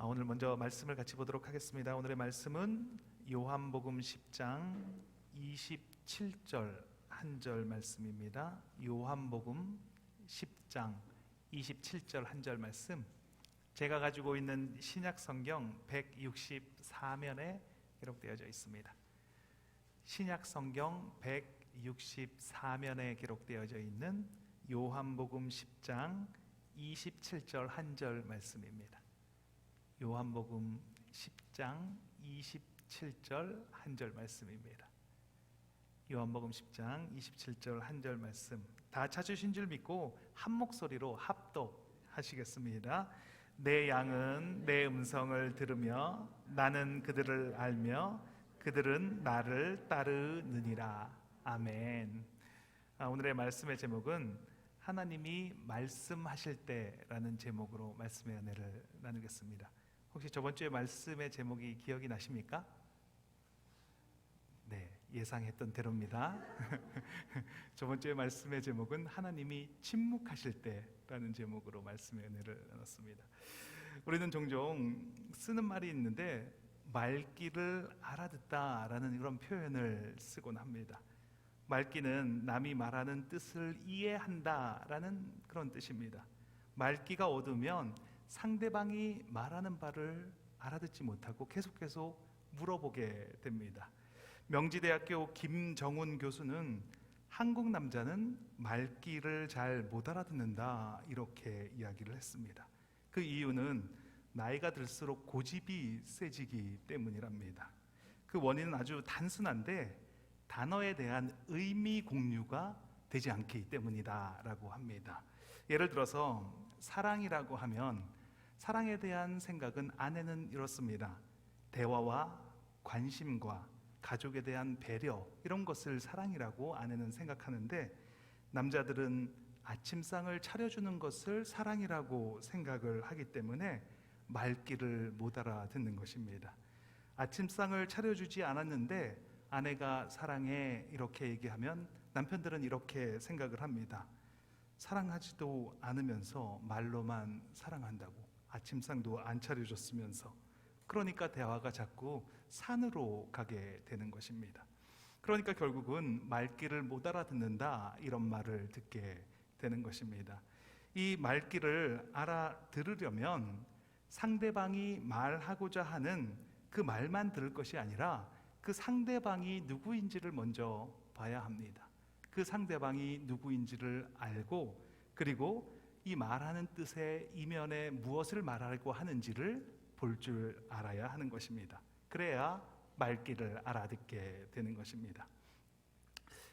오늘 먼저 말씀을 같이 보도록 하겠습니다. 오늘의 말씀은 요한복음 10장 27절 한 절 말씀입니다. 요한복음 10장 27절 한 절 말씀, 제가 가지고 있는 신약성경 164면에 기록되어져 있습니다. 신약성경 164면에 기록되어져 있는 요한복음 10장 27절 한 절 말씀입니다. 요한복음 10장 27절 한 절 말씀입니다. 요한복음 10장 27절 한 절 말씀, 다 찾으신 줄 믿고 한 목소리로 합독하시겠습니다. 내 양은 내 음성을 들으며 나는 그들을 알며 그들은 나를 따르느니라. 아멘. 오늘의 말씀의 제목은 하나님이 말씀하실 때라는 제목으로 말씀의 은혜를 나누겠습니다. 혹시 저번 주에 말씀의 제목이 기억이 나십니까? 네, 예상했던 대로입니다. 저번 주에 말씀의 제목은 하나님이 침묵하실 때라는 제목으로 말씀의 은혜를 나눴습니다. 우리는 종종 쓰는 말이 있는데 말귀를 알아듣다라는 그런 표현을 쓰곤 합니다. 말귀는 남이 말하는 뜻을 이해한다라는 그런 뜻입니다. 말귀가 어두우면 상대방이 말하는 바를 알아듣지 못하고 계속 물어보게 됩니다. 명지대학교 김정훈 교수는 한국 남자는 말귀를 잘 못 알아듣는다 이렇게 이야기를 했습니다. 그 이유는 나이가 들수록 고집이 세지기 때문이랍니다. 그 원인은 아주 단순한데 단어에 대한 의미 공유가 되지 않기 때문이다라고 합니다. 예를 들어서 사랑이라고 하면 사랑에 대한 생각은 아내는 이렇습니다. 대화와 관심과 가족에 대한 배려, 이런 것을 사랑이라고 아내는 생각하는데, 남자들은 아침상을 차려주는 것을 사랑이라고 생각을 하기 때문에 말귀를 못 알아듣는 것입니다. 아침상을 차려주지 않았는데 아내가 사랑해 이렇게 얘기하면 남편들은 이렇게 생각을 합니다. 사랑하지도 않으면서 말로만 사랑한다고, 아침상도 안 차려줬으면서. 그러니까 대화가 자꾸 산으로 가게 되는 것입니다. 그러니까 결국은 말귀를 못 알아듣는다 이런 말을 듣게 되는 것입니다. 이 말귀를 알아들으려면 상대방이 말하고자 하는 그 말만 들을 것이 아니라 그 상대방이 누구인지를 먼저 봐야 합니다. 그 상대방이 누구인지를 알고, 그리고 이 말하는 뜻의 이면에 무엇을 말하려고 하는지를 볼 줄 알아야 하는 것입니다. 그래야 말귀를 알아듣게 되는 것입니다.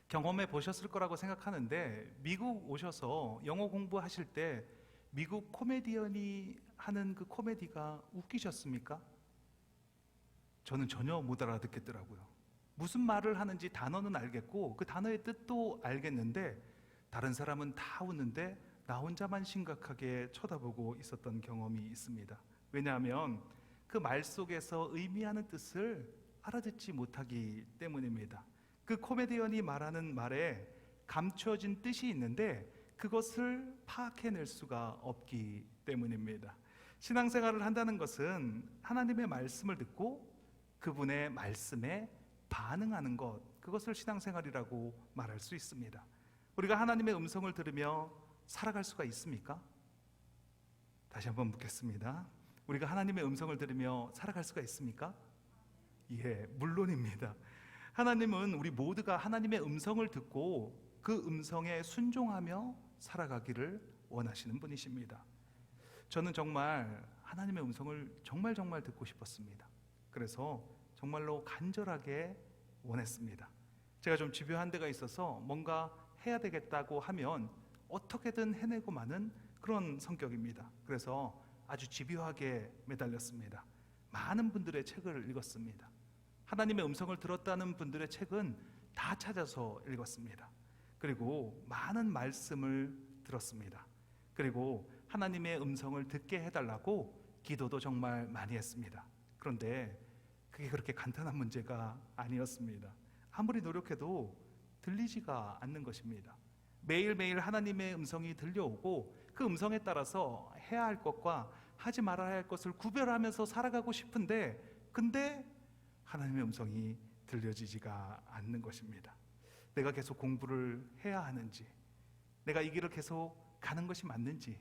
경험해 보셨을 거라고 생각하는데, 미국 오셔서 영어 공부하실 때 미국 코미디언이 하는 그 코미디가 웃기셨습니까? 저는 전혀 못 알아듣겠더라고요. 무슨 말을 하는지 단어는 알겠고 그 단어의 뜻도 알겠는데 다른 사람은 다 웃는데 나 혼자만 심각하게 쳐다보고 있었던 경험이 있습니다. 왜냐하면 그 말 속에서 의미하는 뜻을 알아듣지 못하기 때문입니다. 그 코미디언이 말하는 말에 감춰진 뜻이 있는데 그것을 파악해낼 수가 없기 때문입니다. 신앙생활을 한다는 것은 하나님의 말씀을 듣고 그분의 말씀에 반응하는 것, 그것을 신앙생활이라고 말할 수 있습니다. 우리가 하나님의 음성을 들으며 살아갈 수가 있습니까? 다시 한번 묻겠습니다. 우리가 하나님의 음성을 들으며 살아갈 수가 있습니까? 예, 물론입니다. 하나님은 우리 모두가 하나님의 음성을 듣고 그 음성에 순종하며 살아가기를 원하시는 분이십니다. 저는 정말 하나님의 음성을 정말 듣고 싶었습니다. 그래서 정말로 간절하게 원했습니다. 제가 좀 집요한 데가 있어서 뭔가 해야 되겠다고 하면 어떻게든 해내고 마는 그런 성격입니다. 그래서 아주 집요하게 매달렸습니다. 많은 분들의 책을 읽었습니다. 하나님의 음성을 들었다는 분들의 책은 다 찾아서 읽었습니다. 그리고 많은 말씀을 들었습니다. 그리고 하나님의 음성을 듣게 해달라고 기도도 정말 많이 했습니다. 그런데 그게 그렇게 간단한 문제가 아니었습니다. 아무리 노력해도 들리지가 않는 것입니다. 매일매일 하나님의 음성이 들려오고 그 음성에 따라서 해야 할 것과 하지 말아야 할 것을 구별하면서 살아가고 싶은데, 근데 하나님의 음성이 들려지지가 않는 것입니다. 내가 계속 공부를 해야 하는지, 내가 이 길을 계속 가는 것이 맞는지,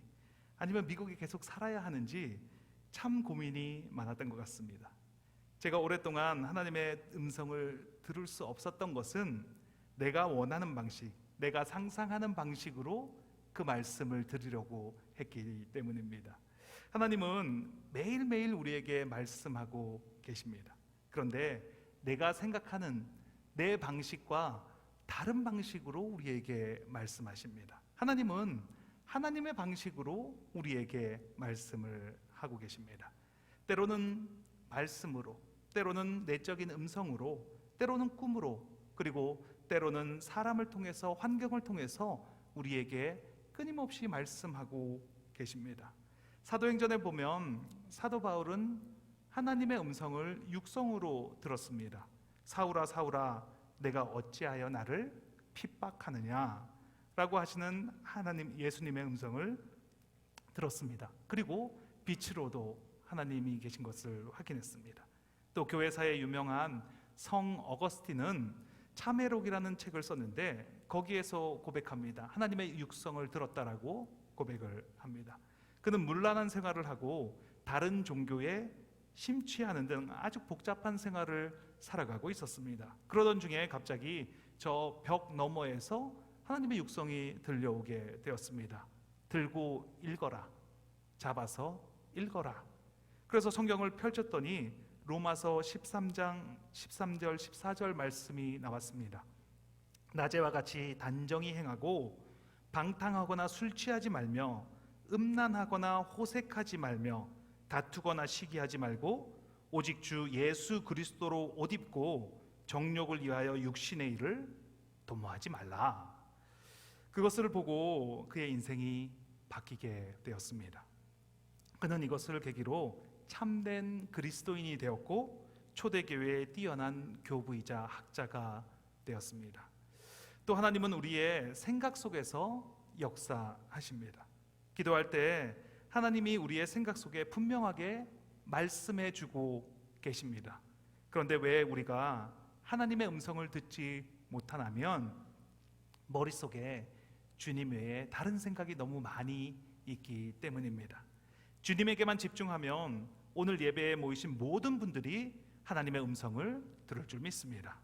아니면 미국에 계속 살아야 하는지 참 고민이 많았던 것 같습니다. 제가 오랫동안 하나님의 음성을 들을 수 없었던 것은 내가 원하는 방식, 내가 상상하는 방식으로 그 말씀을 들으려고 했기 때문입니다. 하나님은 매일매일 우리에게 말씀하고 계십니다. 그런데 내가 생각하는 내 방식과 다른 방식으로 우리에게 말씀하십니다. 하나님은 하나님의 방식으로 우리에게 말씀을 하고 계십니다. 때로는 말씀으로, 때로는 내적인 음성으로, 때로는 꿈으로, 그리고 때로는 사람을 통해서, 환경을 통해서 우리에게 끊임없이 말씀하고 계십니다. 사도행전에 보면 사도 바울은 하나님의 음성을 육성으로 들었습니다. 사울아 사울아 내가 어찌하여 나를 핍박하느냐 라고 하시는 하나님 예수님의 음성을 들었습니다. 그리고 빛으로도 하나님이 계신 것을 확인했습니다. 또 교회사에 유명한 성 어거스틴은 참회록이라는 책을 썼는데 거기에서 고백합니다. 하나님의 육성을 들었다라고 고백을 합니다. 그는 문란한 생활을 하고 다른 종교에 심취하는 등 아주 복잡한 생활을 살아가고 있었습니다. 그러던 중에 갑자기 저 벽 너머에서 하나님의 육성이 들려오게 되었습니다. 들고 읽어라. 잡아서 읽어라. 그래서 성경을 펼쳤더니 로마서 13장 13절 14절 말씀이 나왔습니다. 낮에와 같이 단정히 행하고 방탕하거나 술 취하지 말며 음란하거나 호색하지 말며 다투거나 시기하지 말고 오직 주 예수 그리스도로 옷 입고 정욕을 위하여 육신의 일을 도모하지 말라. 그것을 보고 그의 인생이 바뀌게 되었습니다. 그는 이것을 계기로 참된 그리스도인이 되었고 초대교회의 뛰어난 교부이자 학자가 되었습니다. 또 하나님은 우리의 생각 속에서 역사하십니다. 기도할 때 하나님이 우리의 생각 속에 분명하게 말씀해 주고 계십니다. 그런데 왜 우리가 하나님의 음성을 듣지 못하냐면 머릿속에 주님 외에 다른 생각이 너무 많이 있기 때문입니다. 주님에게만 집중하면 오늘 예배에 모이신 모든 분들이 하나님의 음성을 들을 줄 믿습니다.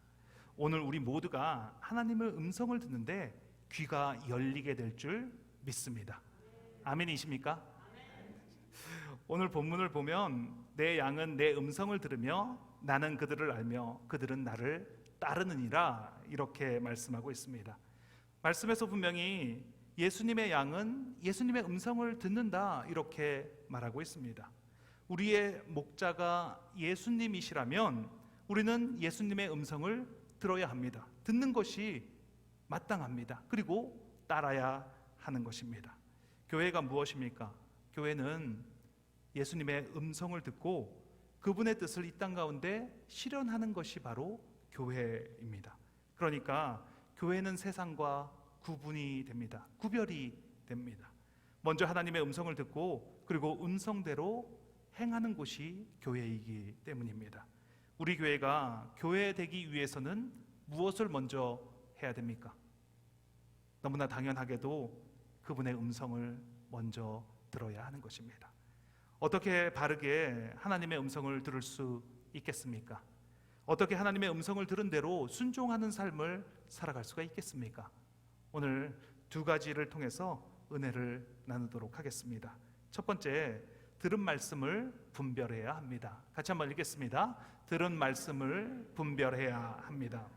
오늘 우리 모두가 하나님의 음성을 듣는데 귀가 열리게 될 줄 믿습니다. 아멘이십니까? 오늘 본문을 보면 내 양은 내 음성을 들으며 나는 그들을 알며 그들은 나를 따르느니라 이렇게 말씀하고 있습니다. 말씀에서 분명히 예수님의 양은 예수님의 음성을 듣는다 이렇게 말하고 있습니다. 우리의 목자가 예수님이시라면 우리는 예수님의 음성을 들어야 합니다. 듣는 것이 마땅합니다. 그리고 따라야 하는 것입니다. 교회가 무엇입니까? 교회는 예수님의 음성을 듣고 그분의 뜻을 이 땅 가운데 실현하는 것이 바로 교회입니다. 그러니까 교회는 세상과 구분이 됩니다. 구별이 됩니다. 먼저 하나님의 음성을 듣고 그리고 음성대로 행하는 곳이 교회이기 때문입니다. 우리 교회가 교회 되기 위해서는 무엇을 먼저 해야 됩니까? 너무나 당연하게도 그분의 음성을 먼저 들어야 하는 것입니다. 어떻게 바르게 하나님의 음성을 들을 수 있겠습니까? 어떻게 하나님의 음성을 들은 대로 순종하는 삶을 살아갈 수가 있겠습니까? 오늘 두 가지를 통해서 은혜를 나누도록 하겠습니다. 첫 번째, 들은 말씀을 분별해야 합니다. 같이 한번 읽겠습니다. 들은 말씀을 분별해야 합니다.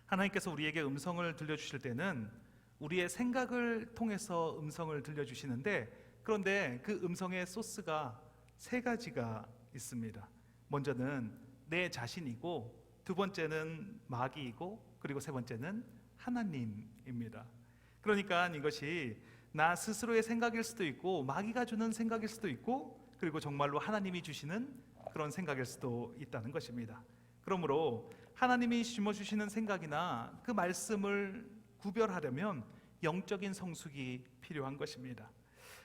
하나님께서 우리에게 음성을 들려주실 때는 우리의 생각을 통해서 음성을 들려주시는데 그런데 그 음성의 소스가 세 가지가 있습니다. 먼저는 내 자신이고 두 번째는 마귀이고 그리고 세 번째는 하나님입니다. 그러니까 이것이 나 스스로의 생각일 수도 있고 마귀가 주는 생각일 수도 있고 그리고 정말로 하나님이 주시는 그런 생각일 수도 있다는 것입니다. 그러므로 하나님이 심어주시는 생각이나 그 말씀을 구별하려면 영적인 성숙이 필요한 것입니다.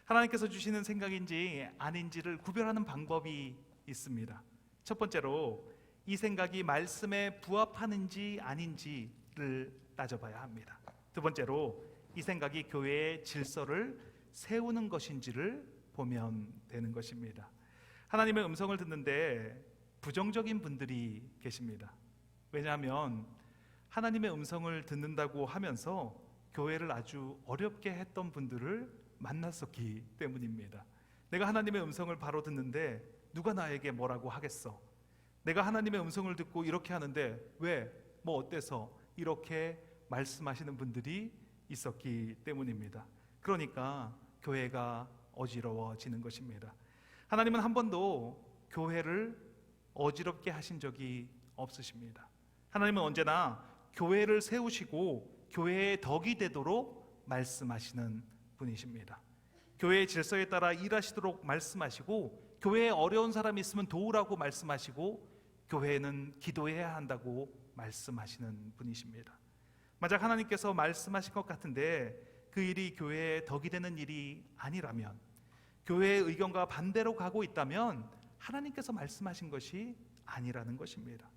하나님께서 주시는 생각인지 아닌지를 구별하는 방법이 있습니다. 첫 번째로 이 생각이 말씀에 부합하는지 아닌지를 따져봐야 합니다. 두 번째로 이 생각이 교회의 질서를 세우는 것인지를 보면 되는 것입니다. 하나님의 음성을 듣는데 부정적인 분들이 계십니다. 왜냐하면 하나님의 음성을 듣는다고 하면서 교회를 아주 어렵게 했던 분들을 만났었기 때문입니다. 내가 하나님의 음성을 바로 듣는데 누가 나에게 뭐라고 하겠어? 내가 하나님의 음성을 듣고 이렇게 하는데 왜? 뭐 어때서? 이렇게 말씀하시는 분들이 있었기 때문입니다. 그러니까 교회가 어지러워지는 것입니다. 하나님은 한 번도 교회를 어지럽게 하신 적이 없으십니다. 하나님은 언제나 교회를 세우시고 교회의 덕이 되도록 말씀하시는 분이십니다. 교회의 질서에 따라 일하시도록 말씀하시고, 교회에 어려운 사람이 있으면 도우라고 말씀하시고, 교회는 기도해야 한다고 말씀하시는 분이십니다. 만약 하나님께서 말씀하신 것 같은데 그 일이 교회의 덕이 되는 일이 아니라면, 교회의 의견과 반대로 가고 있다면 하나님께서 말씀하신 것이 아니라는 것입니다.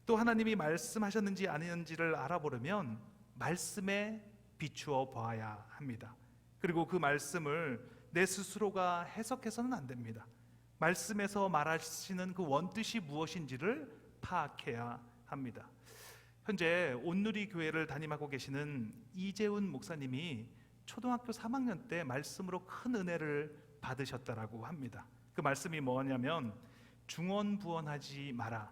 또 하나님이 말씀하셨는지 아닌지를 알아보려면 말씀에 비추어 봐야 합니다. 그리고 그 말씀을 내 스스로가 해석해서는 안 됩니다. 말씀에서 말하시는 그 원뜻이 무엇인지를 파악해야 합니다. 현재 온누리 교회를 담임하고 계시는 이재훈 목사님이 초등학교 3학년 때 말씀으로 큰 은혜를 받으셨다라고 합니다. 그 말씀이 뭐냐면, 중언부언하지 마라.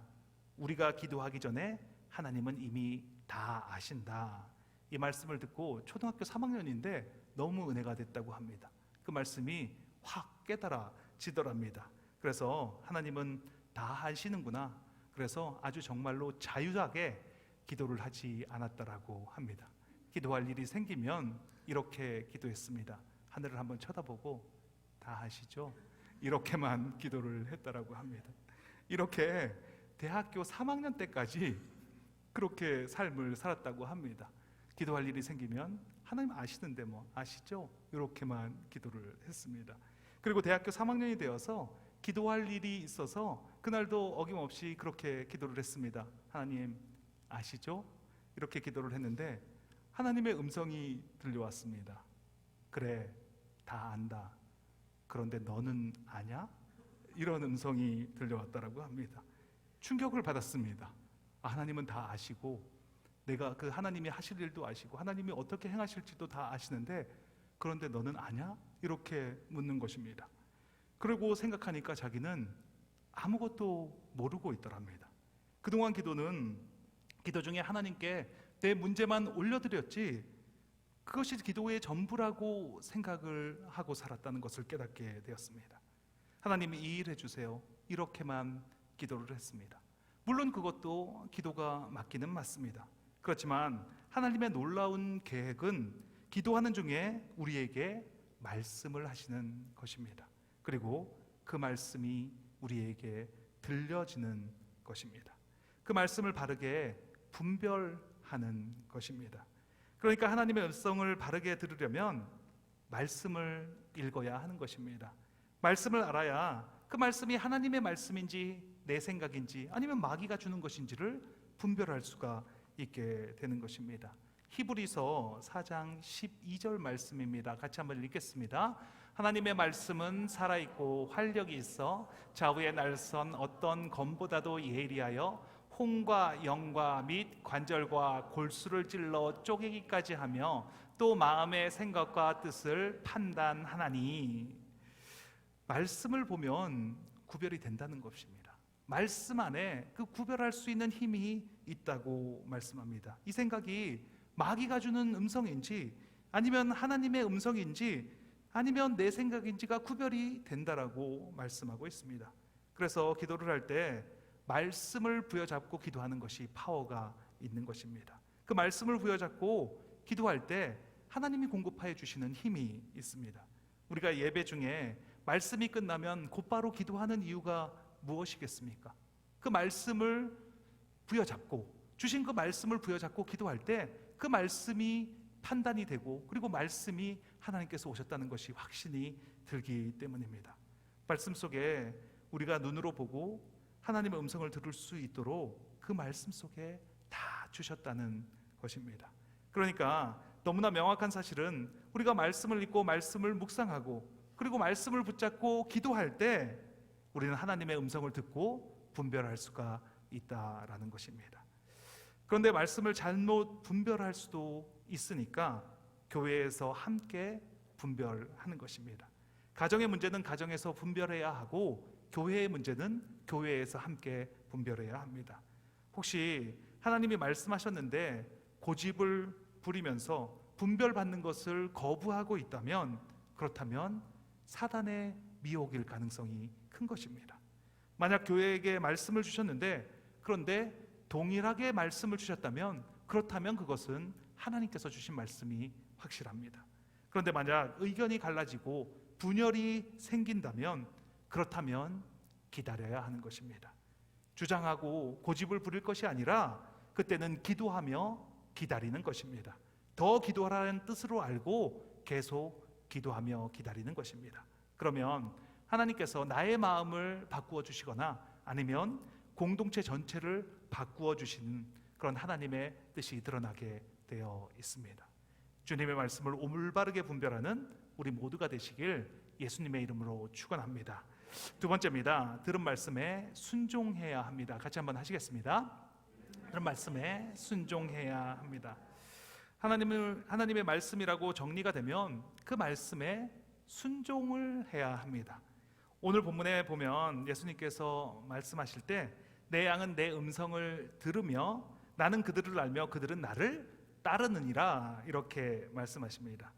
우리가 기도하기 전에 하나님은 이미 다 아신다. 이 말씀을 듣고 초등학교 3학년인데 너무 은혜가 됐다고 합니다. 그 말씀이 확 깨달아지더랍니다. 그래서 하나님은 다 아시는구나. 그래서 아주 정말로 자유하게 기도를 하지 않았다라고 합니다. 기도할 일이 생기면 이렇게 기도했습니다. 하늘을 한번 쳐다보고 다 아시죠? 이렇게만 기도를 했다라고 합니다. 이렇게 대학교 3학년 때까지 그렇게 삶을 살았다고 합니다. 기도할 일이 생기면 하나님 아시는데 뭐 아시죠? 이렇게만 기도를 했습니다. 그리고 대학교 3학년이 되어서 기도할 일이 있어서 그날도 어김없이 그렇게 기도를 했습니다. 하나님 아시죠? 이렇게 기도를 했는데 하나님의 음성이 들려왔습니다. 그래, 다 안다. 그런데 너는 아냐? 이런 음성이 들려왔다라고 합니다. 충격을 받았습니다. 하나님은 다 아시고, 내가 그 하나님이 하실 일도 아시고 하나님이 어떻게 행하실지도 다 아시는데, 그런데 너는 아냐? 이렇게 묻는 것입니다. 그리고 생각하니까 자기는 아무것도 모르고 있더랍니다. 그동안 기도 중에 하나님께 내 문제만 올려드렸지 그것이 기도의 전부라고 생각을 하고 살았다는 것을 깨닫게 되었습니다. 하나님이 이 일 해주세요. 이렇게만 기도를 했습니다. 물론 그것도 기도가 맞기는 맞습니다. 그렇지만 하나님의 놀라운 계획은 기도하는 중에 우리에게 말씀을 하시는 것입니다. 그리고 그 말씀이 우리에게 들려지는 것입니다. 그 말씀을 바르게 분별하는 것입니다. 그러니까 하나님의 음성을 바르게 들으려면 말씀을 읽어야 하는 것입니다. 말씀을 알아야 그 말씀이 하나님의 말씀인지 내 생각인지 아니면 마귀가 주는 것인지를 분별할 수가 있게 되는 것입니다. 히브리서 4장 12절 말씀입니다. 같이 한번 읽겠습니다. 하나님의 말씀은 살아있고 활력이 있어 좌우에 날선 어떤 검보다도 예리하여 혼과 영과 및 관절과 골수를 찔러 쪼개기까지 하며 또 마음의 생각과 뜻을 판단하나니. 말씀을 보면 구별이 된다는 것입니다. 말씀 안에 그 구별할 수 있는 힘이 있다고 말씀합니다. 이 생각이 마귀가 주는 음성인지 아니면 하나님의 음성인지 아니면 내 생각인지가 구별이 된다라고 말씀하고 있습니다. 그래서 기도를 할 때 말씀을 부여잡고 기도하는 것이 파워가 있는 것입니다. 그 말씀을 부여잡고 기도할 때 하나님이 공급하여 주시는 힘이 있습니다. 우리가 예배 중에 말씀이 끝나면 곧바로 기도하는 이유가 무엇이겠습니까? 그 말씀을 부여잡고 주신 그 말씀을 부여잡고 기도할 때 그 말씀이 판단이 되고 그리고 말씀이 하나님께서 오셨다는 것이 확신이 들기 때문입니다. 말씀 속에 우리가 눈으로 보고 하나님의 음성을 들을 수 있도록 그 말씀 속에 다 주셨다는 것입니다. 그러니까 너무나 명확한 사실은 우리가 말씀을 읽고 말씀을 묵상하고 그리고 말씀을 붙잡고 기도할 때 우리는 하나님의 음성을 듣고 분별할 수가 있다라는 것입니다. 그런데 말씀을 잘못 분별할 수도 있으니까 교회에서 함께 분별하는 것입니다. 가정의 문제는 가정에서 분별해야 하고 교회의 문제는 교회에서 함께 분별해야 합니다. 혹시 하나님이 말씀하셨는데 고집을 부리면서 분별받는 것을 거부하고 있다면 그렇다면 사단의 미혹일 가능성이 큰 것입니다. 만약 교회에게 말씀을 주셨는데 그런데 동일하게 말씀을 주셨다면 그렇다면 그것은 하나님께서 주신 말씀이 확실합니다. 그런데 만약 의견이 갈라지고 분열이 생긴다면 그렇다면 기다려야 하는 것입니다. 주장하고 고집을 부릴 것이 아니라 그때는 기도하며 기다리는 것입니다. 더 기도하라는 뜻으로 알고 계속 기도하며 기다리는 것입니다. 그러면 하나님께서 나의 마음을 바꾸어 주시거나 아니면 공동체 전체를 바꾸어 주시는 그런 하나님의 뜻이 드러나게 되어 있습니다. 주님의 말씀을 올바르게 분별하는 우리 모두가 되시길 예수님의 이름으로 축원합니다. 두 번째입니다. 들은 말씀에 순종해야 합니다. 같이 한번 하시겠습니다. 들은 말씀에 순종해야 합니다. 하나님의 말씀이라고 정리가 되면 그 말씀에 순종을 해야 합니다. 오늘 본문에 보면 예수님께서 말씀하실 때 내 양은 내 음성을 들으며 나는 그들을 알며 그들은 나를 따르느니라 이렇게 말씀하십니다.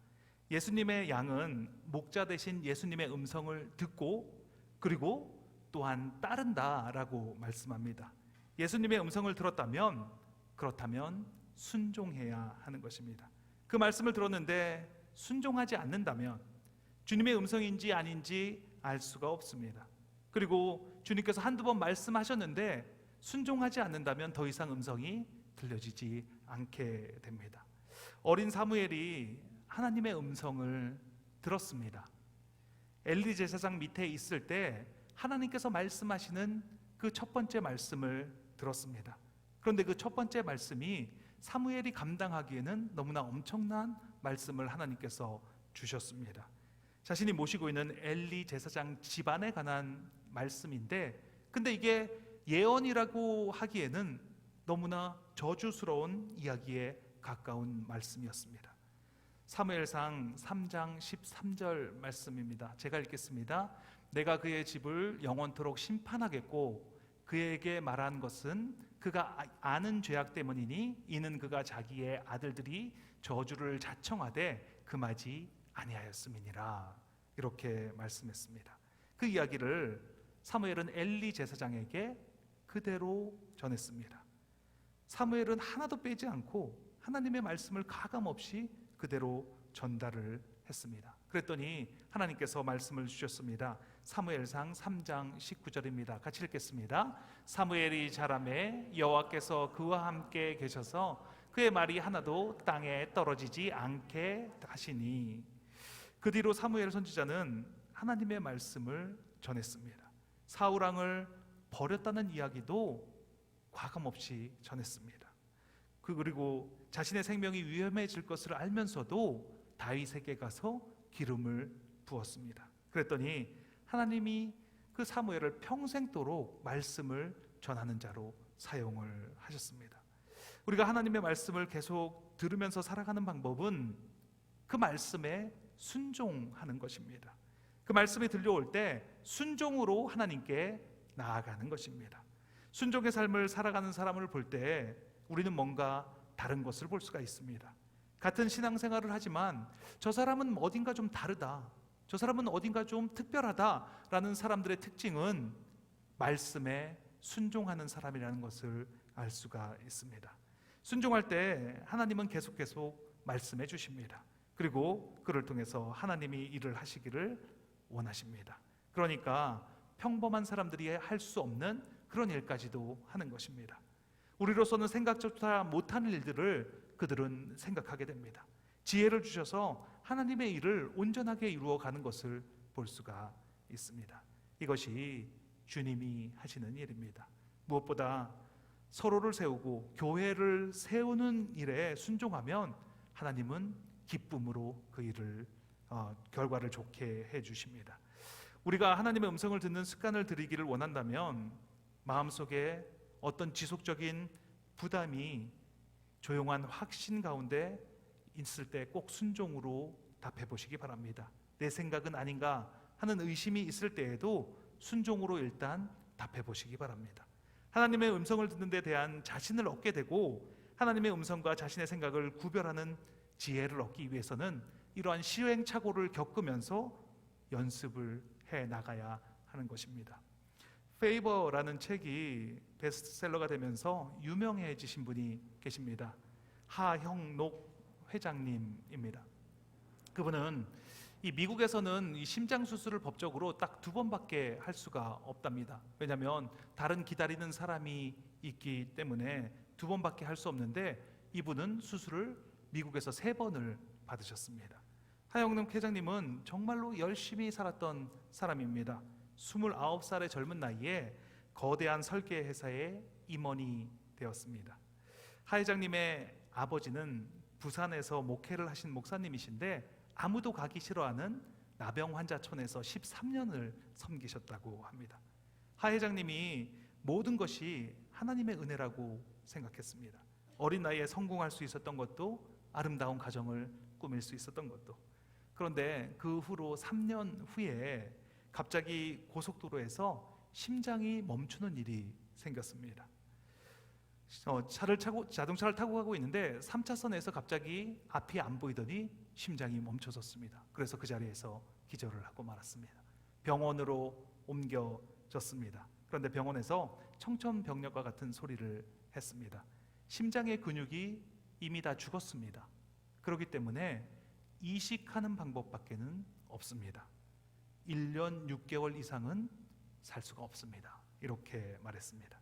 예수님의 양은 목자 대신 예수님의 음성을 듣고 그리고 또한 따른다라고 말씀합니다. 예수님의 음성을 들었다면 그렇다면 순종해야 하는 것입니다. 그 말씀을 들었는데 순종하지 않는다면 주님의 음성인지 아닌지 알 수가 없습니다. 그리고 주님께서 한두 번 말씀하셨는데 순종하지 않는다면 더 이상 음성이 들려지지 않게 됩니다. 어린 사무엘이 하나님의 음성을 들었습니다. 엘리 제사장 밑에 있을 때 하나님께서 말씀하시는 그 첫 번째 말씀을 들었습니다. 그런데 그 첫 번째 말씀이 사무엘이 감당하기에는 너무나 엄청난 말씀을 하나님께서 주셨습니다. 자신이 모시고 있는 엘리 제사장 집안에 관한 말씀인데 근데 이게 예언이라고 하기에는 너무나 저주스러운 이야기에 가까운 말씀이었습니다. 사무엘상 3장 13절 말씀입니다. 제가 읽겠습니다. 내가 그의 집을 영원토록 심판하겠고 그에게 말한 것은 그가 아는 죄악 때문이니 이는 그가 자기의 아들들이 저주를 자청하되 금하지 아니하였음이니라 이렇게 말씀했습니다. 그 이야기를 사무엘은 엘리 제사장에게 그대로 전했습니다. 사무엘은 하나도 빼지 않고 하나님의 말씀을 가감없이 그대로 전달을 했습니다. 그랬더니 하나님께서 말씀을 주셨습니다. 사무엘상 3장 19절입니다. 같이 읽겠습니다. 사무엘이 자라매 여호와께서 그와 함께 계셔서 그의 말이 하나도 땅에 떨어지지 않게 하시니 그 뒤로 사무엘 선지자는 하나님의 말씀을 전했습니다. 사울 왕을 버렸다는 이야기도 과감없이 전했습니다. 그리고 자신의 생명이 위험해질 것을 알면서도 다윗에게 가서 기름을 부었습니다. 그랬더니 하나님이 그 사무엘을 평생도록 말씀을 전하는 자로 사용을 하셨습니다. 우리가 하나님의 말씀을 계속 들으면서 살아가는 방법은 그 말씀에 순종하는 것입니다. 그 말씀이 들려올 때 순종으로 하나님께 나아가는 것입니다. 순종의 삶을 살아가는 사람을 볼 때 우리는 뭔가 다른 것을 볼 수가 있습니다. 같은 신앙생활을 하지만 저 사람은 어딘가 좀 다르다, 저 사람은 어딘가 좀 특별하다라는 사람들의 특징은 말씀에 순종하는 사람이라는 것을 알 수가 있습니다. 순종할 때 하나님은 계속 말씀해 주십니다. 그리고 그를 통해서 하나님이 일을 하시기를 원하십니다. 그러니까 평범한 사람들이 할 수 없는 그런 일까지도 하는 것입니다. 우리로서는 생각조차 못하는 일들을 그들은 생각하게 됩니다. 지혜를 주셔서 하나님의 일을 온전하게 이루어가는 것을 볼 수가 있습니다. 이것이 주님이 하시는 일입니다. 무엇보다 서로를 세우고 교회를 세우는 일에 순종하면 하나님은 기쁨으로 그 일을 결과를 좋게 해주십니다. 우리가 하나님의 음성을 듣는 습관을 들이기를 원한다면 마음속에 어떤 지속적인 부담이 조용한 확신 가운데 있을 때 꼭 순종으로 답해 보시기 바랍니다. 내 생각은 아닌가 하는 의심이 있을 때에도 순종으로 일단 답해 보시기 바랍니다. 하나님의 음성을 듣는 데 대한 자신을 얻게 되고 하나님의 음성과 자신의 생각을 구별하는 지혜를 얻기 위해서는 이러한 시행착오를 겪으면서 연습을 해 나가야 하는 것입니다. 페이버라는 책이 베스트셀러가 되면서 유명해지신 분이 계십니다. 하형록 회장님입니다. 그분은 이 미국에서는 이 심장 수술을 법적으로 딱 2번밖에 할 수가 없답니다. 왜냐하면 다른 기다리는 사람이 있기 때문에 2번밖에 할 수 없는데 이분은 수술을 미국에서 3번을 받으셨습니다. 하영록 회장님은 정말로 열심히 살았던 사람입니다. 29살의 젊은 나이에 거대한 설계 회사의 임원이 되었습니다. 하 회장님의 아버지는 부산에서 목회를 하신 목사님이신데 아무도 가기 싫어하는 나병 환자촌에서 13년을 섬기셨다고 합니다. 하 회장님이 모든 것이 하나님의 은혜라고 생각했습니다. 어린 나이에 성공할 수 있었던 것도 아름다운 가정을 꾸밀 수 있었던 것도. 그런데 그 후로 3년 후에 갑자기 고속도로에서 심장이 멈추는 일이 생겼습니다. 자동차를 타고 가고 있는데 3차선에서 갑자기 앞이 안 보이더니 심장이 멈춰졌습니다. 그래서 그 자리에서 기절을 하고 말았습니다. 병원으로 옮겨졌습니다. 그런데 병원에서 청천벽력과 같은 소리를 했습니다. 심장의 근육이 이미 다 죽었습니다. 그렇기 때문에 이식하는 방법밖에는 없습니다. 1년 6개월 이상은 살 수가 없습니다. 이렇게 말했습니다.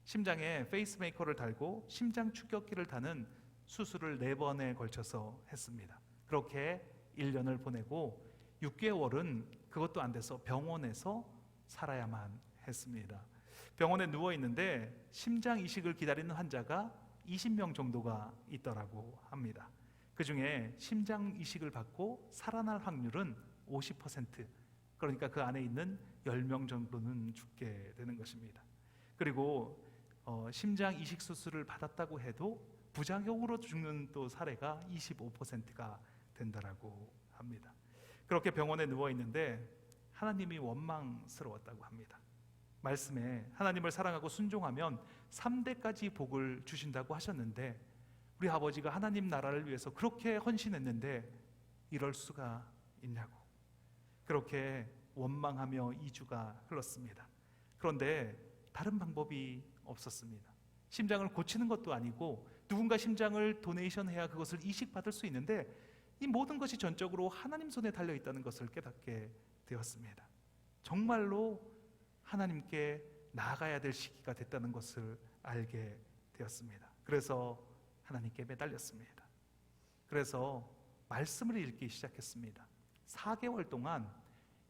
심장에 페이스메이커를 달고 심장 추격기를 다는 수술을 4번에 걸쳐서 했습니다. 그렇게 1년을 보내고 6개월은 그것도 안 돼서 병원에서 살아야만 했습니다. 병원에 누워 있는데 심장 이식을 기다리는 환자가 20명 정도가 있더라고 합니다. 그 중에 심장 이식을 받고 살아날 확률은 50%, 그러니까 그 안에 있는 10명 정도는 죽게 되는 것입니다. 그리고 심장 이식 수술을 받았다고 해도 부작용으로 죽는 또 사례가 25%가 된다라고 합니다. 그렇게 병원에 누워 있는데 하나님이 원망스러웠다고 합니다. 말씀에 하나님을 사랑하고 순종하면 3대까지 복을 주신다고 하셨는데 우리 아버지가 하나님 나라를 위해서 그렇게 헌신했는데 이럴 수가 있냐고, 그렇게 원망하며 2주가 흘렀습니다. 그런데 다른 방법이 없었습니다. 심장을 고치는 것도 아니고 누군가 심장을 도네이션해야 그것을 이식받을 수 있는데 이 모든 것이 전적으로 하나님 손에 달려있다는 것을 깨닫게 되었습니다. 정말로 하나님께 나아가야 될 시기가 됐다는 것을 알게 되었습니다. 그래서 하나님께 매달렸습니다. 그래서 말씀을 읽기 시작했습니다. 4개월 동안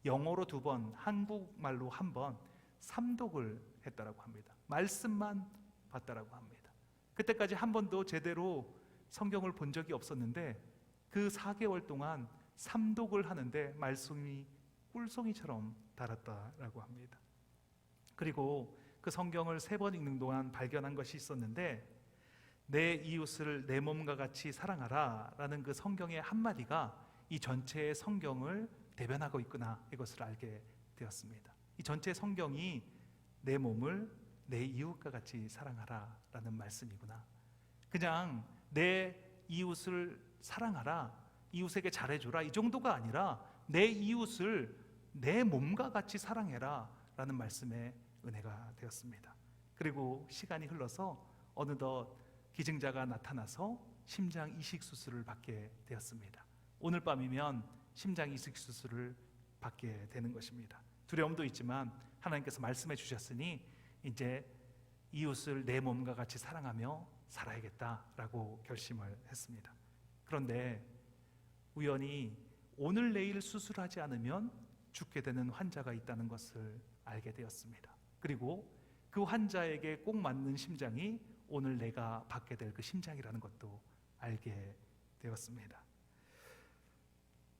영어로 2번, 한국말로 1번 삼독을 했다라고 합니다. 말씀만 봤다라고 합니다. 그때까지 한 번도 제대로 성경을 본 적이 없었는데 그 4개월 동안 삼독을 하는데 말씀이 꿀송이처럼 달았다라고 합니다. 그리고 그 성경을 3번 읽는 동안 발견한 것이 있었는데 내 이웃을 내 몸과 같이 사랑하라 라는 그 성경의 한마디가 이 전체의 성경을 대변하고 있구나, 이것을 알게 되었습니다. 이 전체 성경이 내 몸을 내 이웃과 같이 사랑하라 라는 말씀이구나. 그냥 내 이웃을 사랑하라, 이웃에게 잘해줘라, 이 정도가 아니라 내 이웃을 내 몸과 같이 사랑해라 라는 말씀에 은혜가 되었습니다. 그리고 시간이 흘러서 어느덧 기증자가 나타나서 심장 이식 수술을 받게 되었습니다. 오늘 밤이면 심장 이식 수술을 받게 되는 것입니다. 두려움도 있지만 하나님께서 말씀해 주셨으니 이제 이웃을 내 몸과 같이 사랑하며 살아야겠다라고 결심을 했습니다. 그런데 우연히 오늘 내일 수술하지 않으면 죽게 되는 환자가 있다는 것을 알게 되었습니다. 그리고 그 환자에게 꼭 맞는 심장이 오늘 내가 받게 될 그 심장이라는 것도 알게 되었습니다.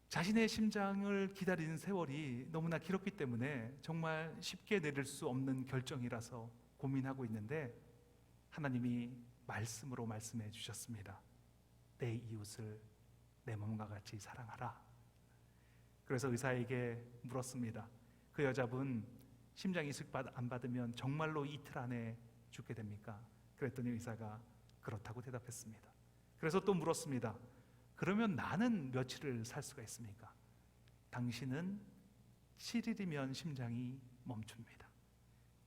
자신의 심장을 기다리는 세월이 너무나 길었기 때문에 정말 쉽게 내릴 수 없는 결정이라서 고민하고 있는데, 하나님이 말씀으로 말씀해 주셨습니다. 내 이웃을 내 몸과 같이 사랑하라. 그래서 의사에게 물었습니다. 그 여자분 심장 이식 안 받으면 정말로 이틀 안에 죽게 됩니까? 그랬더니 의사가 그렇다고 대답했습니다. 그래서 또 물었습니다. 그러면 나는 며칠을 살 수가 있습니까? 당신은 7일이면 심장이 멈춥니다.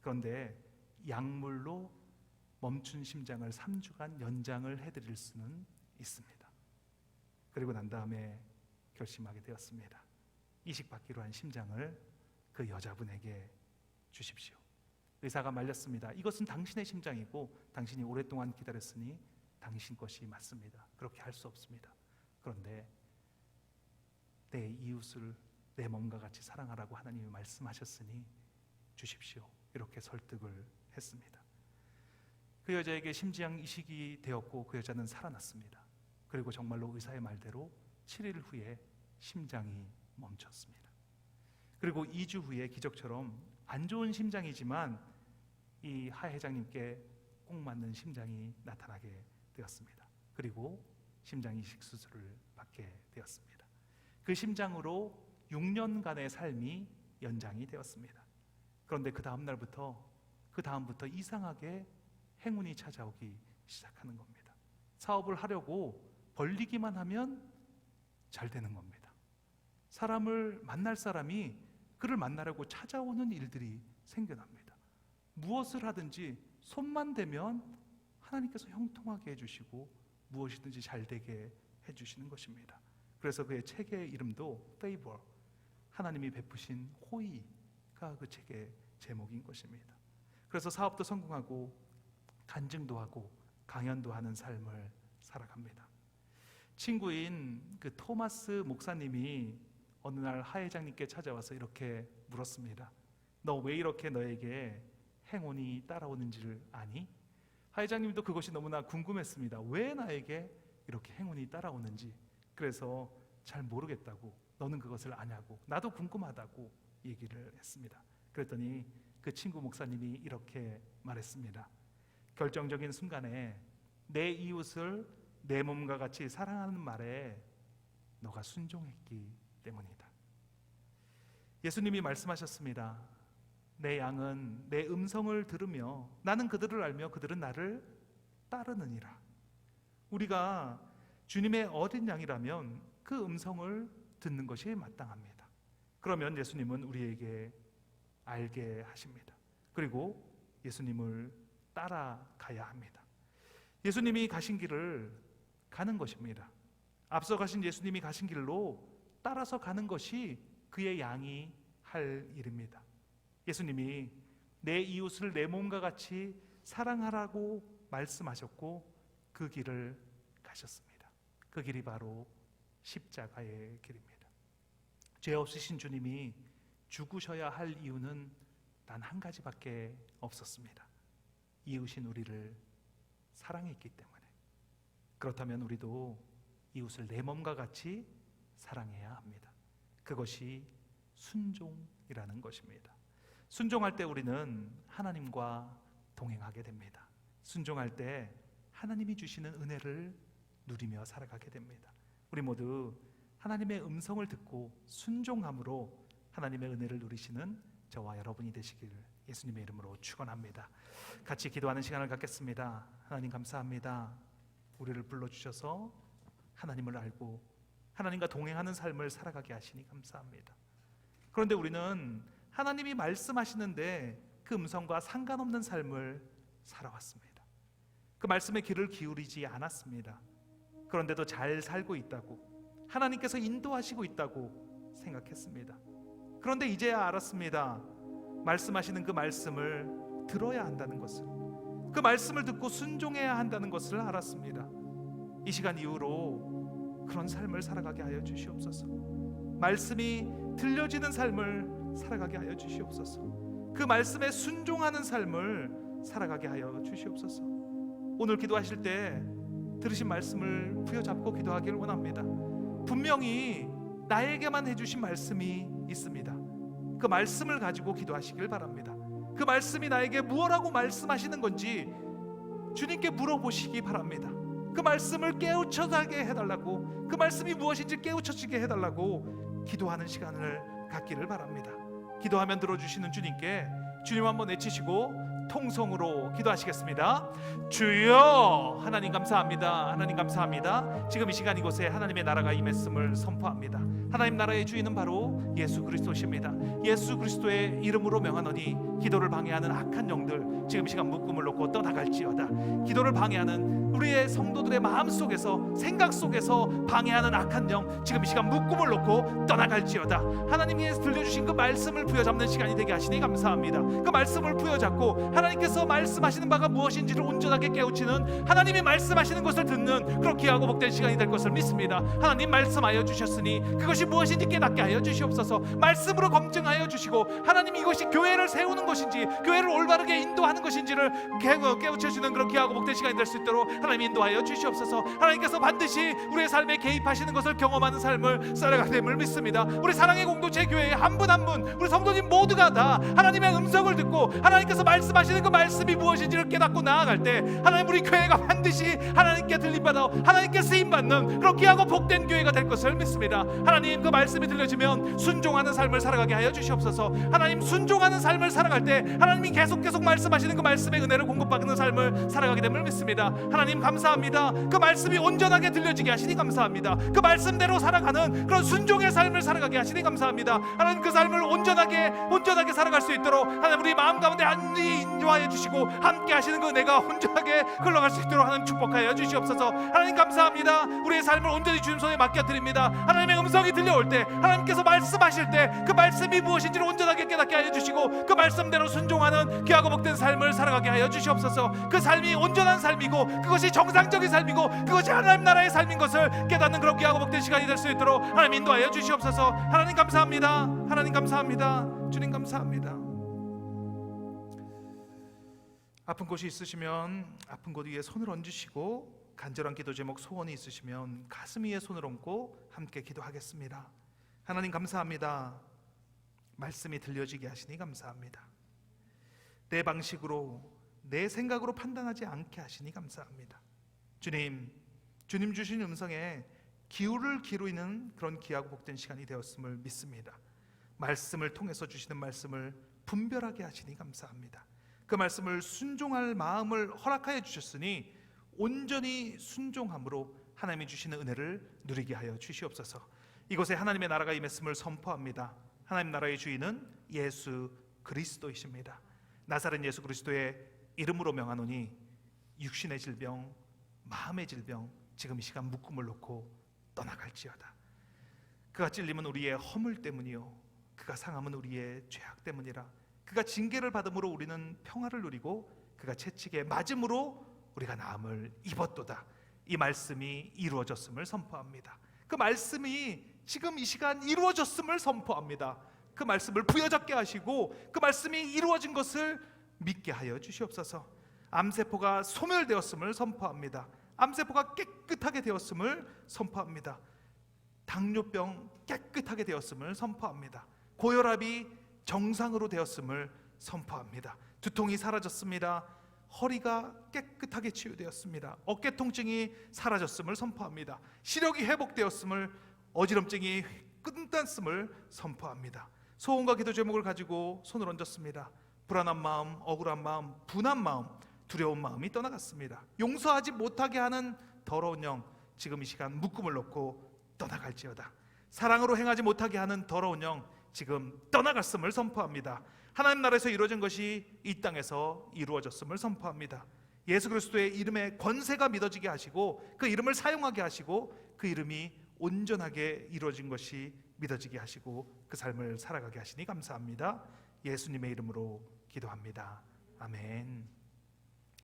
그런데 약물로 멈춘 심장을 3주간 연장을 해드릴 수는 있습니다. 그리고 난 다음에 결심하게 되었습니다. 이식받기로 한 심장을 그 여자분에게 주십시오. 의사가 말렸습니다. 이것은 당신의 심장이고 당신이 오랫동안 기다렸으니 당신 것이 맞습니다. 그렇게 할 수 없습니다. 그런데 내 이웃을 내 몸과 같이 사랑하라고 하나님이 말씀하셨으니 주십시오. 이렇게 설득을 했습니다. 그 여자에게 심장 이식이 되었고 그 여자는 살아났습니다. 그리고 정말로 의사의 말대로 7일 후에 심장이 멈췄습니다. 그리고 2주 후에 기적처럼 안 좋은 심장이지만 이 하 회장님께 꼭 맞는 심장이 나타나게 되었습니다. 그리고 심장 이식 수술을 받게 되었습니다. 그 심장으로 6년간의 삶이 연장이 되었습니다. 그런데 그 다음부터 이상하게 행운이 찾아오기 시작하는 겁니다. 사업을 하려고 벌리기만 하면 잘 되는 겁니다. 사람을 만날 사람이 그를 만나려고 찾아오는 일들이 생겨납니다. 무엇을 하든지 손만 대면 하나님께서 형통하게 해주시고 무엇이든지 잘 되게 해주시는 것입니다. 그래서 그의 책의 이름도 Favor, 하나님이 베푸신 호의가 그 책의 제목인 것입니다. 그래서 사업도 성공하고 간증도 하고 강연도 하는 삶을 살아갑니다. 친구인 그 토마스 목사님이 어느 날 하 회장님께 찾아와서 이렇게 물었습니다. 너 왜 이렇게 너에게 행운이 따라오는지를 아니? 하 회장님도 그것이 너무나 궁금했습니다. 왜 나에게 이렇게 행운이 따라오는지. 그래서 잘 모르겠다고, 너는 그것을 아냐고, 나도 궁금하다고 얘기를 했습니다. 그랬더니 그 친구 목사님이 이렇게 말했습니다. 결정적인 순간에 내 이웃을 내 몸과 같이 사랑하는 말에 너가 순종했기 때문이다. 예수님이 말씀하셨습니다. 내 양은 내 음성을 들으며 나는 그들을 알며 그들은 나를 따르느니라. 우리가 주님의 어린 양이라면 그 음성을 듣는 것이 마땅합니다. 그러면 예수님은 우리에게 알게 하십니다. 그리고 예수님을 따라가야 합니다. 예수님이 가신 길을 가는 것입니다. 앞서 가신 예수님이 가신 길로 따라서 가는 것이 그의 양이 할 일입니다. 예수님이 내 이웃을 내 몸과 같이 사랑하라고 말씀하셨고 그 길을 가셨습니다. 그 길이 바로 십자가의 길입니다. 죄 없으신 주님이 죽으셔야 할 이유는 단 한 가지밖에 없었습니다. 이웃인 우리를 사랑했기 때문에. 그렇다면 우리도 이웃을 내 몸과 같이 사랑해야 합니다. 그것이 순종이라는 것입니다. 순종할 때 우리는 하나님과 동행하게 됩니다. 순종할 때 하나님이 주시는 은혜를 누리며 살아가게 됩니다. 우리 모두 하나님의 음성을 듣고 순종함으로 하나님의 은혜를 누리시는 저와 여러분이 되시길 예수님의 이름으로 축원합니다. 같이 기도하는 시간을 갖겠습니다. 하나님 감사합니다. 우리를 불러주셔서 하나님을 알고 하나님과 동행하는 삶을 살아가게 하시니 감사합니다. 그런데 우리는 하나님이 말씀하시는데 그 음성과 상관없는 삶을 살아왔습니다. 그 말씀의 귀를 기울이지 않았습니다. 그런데도 잘 살고 있다고, 하나님께서 인도하시고 있다고 생각했습니다. 그런데 이제야 알았습니다. 말씀하시는 그 말씀을 들어야 한다는 것을, 그 말씀을 듣고 순종해야 한다는 것을 알았습니다. 이 시간 이후로 그런 삶을 살아가게 하여 주시옵소서. 말씀이 들려지는 삶을 살아가게 하여 주시옵소서. 그 말씀에 순종하는 삶을 살아가게 하여 주시옵소서. 오늘 기도하실 때 들으신 말씀을 부여잡고 기도하기를 원합니다. 분명히 나에게만 해주신 말씀이 있습니다. 그 말씀을 가지고 기도하시길 바랍니다. 그 말씀이 나에게 무엇라고 말씀하시는 건지 주님께 물어보시기 바랍니다. 그 말씀을 깨우쳐지게 해달라고, 그 말씀이 무엇인지 깨우쳐지게 해달라고 기도하는 시간을 갖기를 바랍니다. 기도하면 들어주시는 주님께 주님 한번 외치시고 통성으로 기도하시겠습니다. 주여, 하나님 감사합니다. 하나님 감사합니다. 지금 이 시간 이곳에 하나님의 나라가 임했음을 선포합니다. 하나님 나라의 주인은 바로 예수 그리스도십니다. 예수 그리스도의 이름으로 명하노니 기도를 방해하는 악한 영들 지금 이 시간 묶음을 놓고 떠나갈지어다. 기도를 방해하는 우리의 성도들의 마음속에서, 생각 속에서 방해하는 악한 영 지금 이 시간 묶음을 놓고 떠나갈지어다. 하나님께서 들려주신 그 말씀을 부여잡는 시간이 되게 하시니 감사합니다. 그 말씀을 부여잡고 하나님께서 말씀하시는 바가 무엇인지를 온전하게 깨우치는, 하나님이 말씀하시는 것을 듣는 그런 귀하고 복된 시간이 될 것을 믿습니다. 하나님 말씀하여 주셨으니 그것이 무엇인지 깨닫게 하여 주시옵소서. 말씀으로 검증하여 주시고 하나님 이것이 교회를 세우는 것인지, 교회를 올바르게 인도하는 것인지를 깨우쳐주는 그런 귀하고 복된 시간이 될 수 있도록 하나님 인도하여 주시옵소서. 하나님께서 반드시 우리의 삶에 개입하시는 것을 경험하는 삶을 살아가게 됨을 믿습니다. 우리 사랑의 공동체 교회의 한 분 한 분, 우리 성도님 모두가 다 하나님의 음성을 듣고 하나님께서 말씀하시는 그 말씀이 무엇인지를 깨닫고 나아갈 때 하나님 우리 교회가 반드시 하나님께 들림받아 하나님께 쓰임받는 그런 귀하고 복된 교회가 될 것을 믿습니다. 하나님 그 말씀이 들려지면 순종하는 삶을 살아가게 하여 주시옵소서. 하나님 순종하는 삶을 살아갈 때 하나님이 계속 말씀하시는 그 말씀의 은혜를 공급받는 삶을 살아가게 됨을 믿습니다. 하나님 감사합니다. 그 말씀이 온전하게 들려지게 하시니 감사합니다. 그 말씀대로 살아가는 그런 순종의 삶을 살아가게 하시니 감사합니다. 하나님 그 삶을 온전하게 살아갈 수 있도록 하나님 우리 마음 가운데 안리 인도하여 주시고 함께 하시는 그 은혜가 온전하게 흘러갈 수 있도록 하나님 축복하여 주시옵소서. 하나님 감사합니다. 우리의 삶을 온전히 주님 손에 맡겨드립니다. 하나님의 음성이 들려올 때, 하나님께서 말씀하실 때 그 말씀이 무엇인지를 온전하게 깨닫게 하여 주시고 그 말씀대로 순종하는 귀하고 복된 삶을 살아가게 하여 주시옵소서. 그 삶이 온전한 삶이고 그것이 정상적인 삶이고 그것이 하나님 나라의 삶인 것을 깨닫는 그런 귀하고 복된 시간이 될 수 있도록 하나님 인도하여 주시옵소서. 하나님 감사합니다. 하나님 감사합니다. 주님 감사합니다. 아픈 곳이 있으시면 아픈 곳 위에 손을 얹으시고 간절한 기도 제목 소원이 있으시면 가슴 위에 손을 얹고 함께 기도하겠습니다. 하나님 감사합니다. 말씀이 들려지게 하시니 감사합니다. 내 방식으로 내 생각으로 판단하지 않게 하시니 감사합니다. 주님 주신 음성에 기울을 기울이는 그런 귀하고 복된 시간이 되었음을 믿습니다. 말씀을 통해서 주시는 말씀을 분별하게 하시니 감사합니다. 그 말씀을 순종할 마음을 허락하여 주셨으니 온전히 순종함으로 하나님이 주시는 은혜를 누리게 하여 주시옵소서. 이곳에 하나님의 나라가 임했음을 선포합니다. 하나님 나라의 주인은 예수 그리스도이십니다. 나사렛 예수 그리스도의 이름으로 명하노니 육신의 질병, 마음의 질병 지금 이 시간 묶음을 놓고 떠나갈지어다. 그가 찔림은 우리의 허물 때문이요 그가 상함은 우리의 죄악 때문이라. 그가 징계를 받음으로 우리는 평화를 누리고 그가 채찍에 맞음으로 우리가 나음을 입었도다. 이 말씀이 이루어졌음을 선포합니다. 그 말씀이 지금 이 시간 이루어졌음을 선포합니다. 그 말씀을 부여잡게 하시고 그 말씀이 이루어진 것을 믿게 하여 주시옵소서. 암세포가 소멸되었음을 선포합니다. 암세포가 깨끗하게 되었음을 선포합니다. 당뇨병 깨끗하게 되었음을 선포합니다. 고혈압이 정상으로 되었음을 선포합니다. 두통이 사라졌습니다. 허리가 깨끗하게 치유되었습니다. 어깨 통증이 사라졌음을 선포합니다. 시력이 회복되었음을, 어지럼증이 끝났음을 선포합니다. 소원과 기도 제목을 가지고 손을 얹었습니다. 불안한 마음, 억울한 마음, 분한 마음, 두려운 마음이 떠나갔습니다. 용서하지 못하게 하는 더러운 영 지금 이 시간 묶음을 놓고 떠나갈지어다. 사랑으로 행하지 못하게 하는 더러운 영 지금 떠나갔음을 선포합니다. 하나님 나라에서 이루어진 것이 이 땅에서 이루어졌음을 선포합니다. 예수 그리스도의 이름에 권세가 믿어지게 하시고 그 이름을 사용하게 하시고 그 이름이 온전하게 이루어진 것이 믿어지게 하시고 그 삶을 살아가게 하시니 감사합니다. 예수님의 이름으로 기도합니다. 아멘.